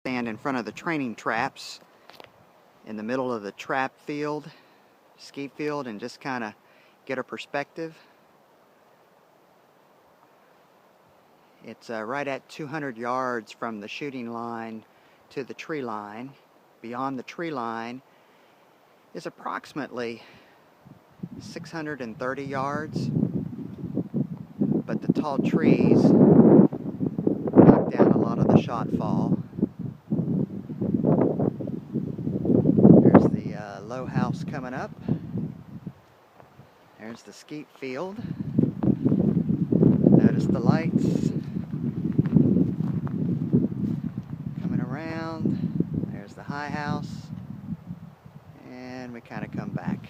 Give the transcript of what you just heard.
Stand in front of the training traps in the middle of the trap field, skeet field, and just kind of get a perspective. It's right at 200 yards from the shooting line to the tree line. Beyond the tree line is approximately 630 yards, but the tall trees knock down a lot of the shot fall. There's the low house coming up. There's the skeet field. Notice the lights coming around. There's the high house, and we kind of come back.